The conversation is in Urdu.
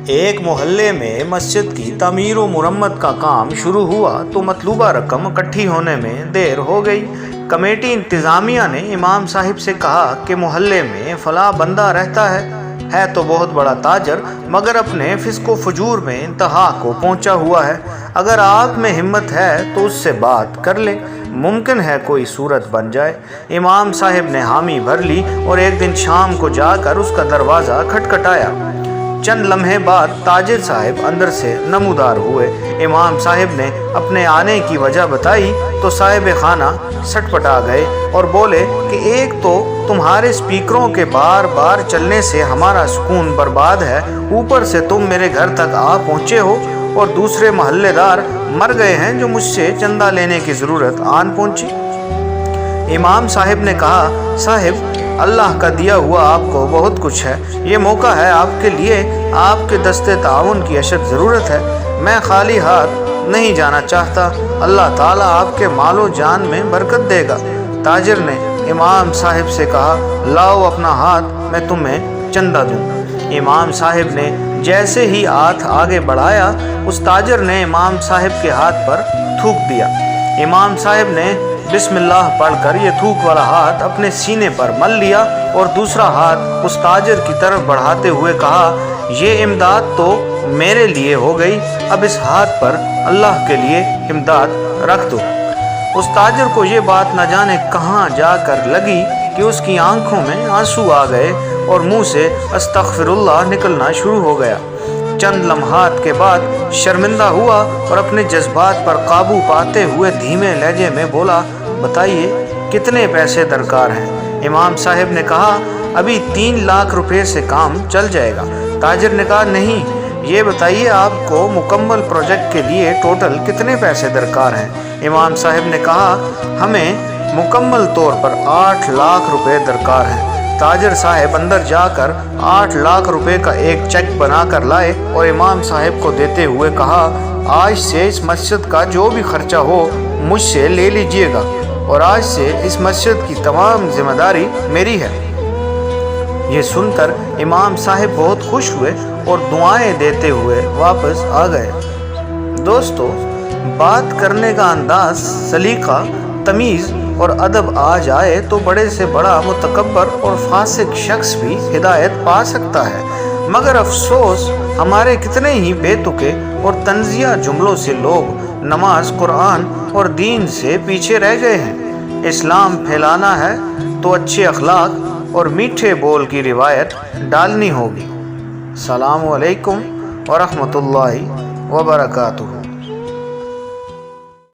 ایک محلے میں مسجد کی تعمیر و مرمت کا کام شروع ہوا تو مطلوبہ رقم اکٹھی ہونے میں دیر ہو گئی۔ کمیٹی انتظامیہ نے امام صاحب سے کہا کہ محلے میں فلاں بندہ رہتا ہے تو بہت بڑا تاجر، مگر اپنے فسق و فجور میں انتہا کو پہنچا ہوا ہے۔ اگر آپ میں ہمت ہے تو اس سے بات کر لیں، ممکن ہے کوئی صورت بن جائے۔ امام صاحب نے حامی بھر لی اور ایک دن شام کو جا کر اس کا دروازہ کھٹکھٹایا۔ چند لمحے بعد تاجر صاحب اندر سے نمودار ہوئے۔ امام صاحب نے اپنے آنے کی وجہ بتائی تو صاحب خانہ سٹ پٹا گئے اور بولے کہ ایک تو تمہارے سپیکروں کے بار بار چلنے سے ہمارا سکون برباد ہے، اوپر سے تم میرے گھر تک آ پہنچے ہو، اور دوسرے محلے دار مر گئے ہیں جو مجھ سے چندہ لینے کی ضرورت آن پہنچی۔ امام صاحب نے کہا، صاحب اللہ کا دیا ہوا آپ کو بہت کچھ ہے، یہ موقع ہے آپ کے لیے، آپ کے دستے تعاون کی اشد ضرورت ہے، میں خالی ہاتھ نہیں جانا چاہتا، اللہ تعالیٰ آپ کے مال و جان میں برکت دے گا۔ تاجر نے امام صاحب سے کہا، لاؤ اپنا ہاتھ، میں تمہیں چندہ دوں۔ امام صاحب نے جیسے ہی ہاتھ آگے بڑھایا، اس تاجر نے امام صاحب کے ہاتھ پر تھوک دیا۔ امام صاحب نے بسم اللہ پڑھ کر یہ تھوک والا ہاتھ اپنے سینے پر مل لیا اور دوسرا ہاتھ اس تاجر کی طرف بڑھاتے ہوئے کہا، یہ امداد تو میرے لیے ہو گئی، اب اس ہاتھ پر اللہ کے لیے امداد رکھ دو۔ اس تاجر کو یہ بات نہ جانے کہاں جا کر لگی کہ اس کی آنکھوں میں آنسو آ گئے اور منہ سے استغفر اللہ نکلنا شروع ہو گیا۔ چند لمحات کے بعد شرمندہ ہوا اور اپنے جذبات پر قابو پاتے ہوئے دھیمے لہجے میں بولا، بتائیے کتنے پیسے درکار ہیں؟ امام صاحب نے کہا، ابھی 3 لاکھ روپے سے کام چل جائے گا۔ تاجر نے کہا، نہیں، یہ بتائیے آپ کو مکمل پروجیکٹ کے لیے ٹوٹل کتنے پیسے درکار ہیں؟ امام صاحب نے کہا، ہمیں مکمل طور پر 8 لاکھ روپے درکار ہیں۔ تاجر صاحب اندر جا کر 8 لاکھ روپے کا ایک چیک بنا کر لائے اور امام صاحب کو دیتے ہوئے کہا، آج سے اس مسجد کا جو بھی خرچہ ہو مجھ سے لے لیجئے گا، اور آج سے اس مسجد کی تمام ذمہ داری میری ہے۔ یہ سن کر امام صاحب بہت خوش ہوئے اور دعائیں دیتے ہوئے واپس آ گئے۔ دوستو، بات کرنے کا انداز، سلیقہ، تمیز اور ادب آ جائے تو بڑے سے بڑا متکبر اور فاسق شخص بھی ہدایت پا سکتا ہے، مگر افسوس ہمارے کتنے ہی بے تکے اور طنزیہ جملوں سے لوگ نماز، قرآن اور دین سے پیچھے رہ گئے ہیں۔ اسلام پھیلانا ہے تو اچھے اخلاق اور میٹھے بول کی روایت ڈالنی ہوگی۔ السلام علیکم ورحمۃ اللہ وبرکاتہ۔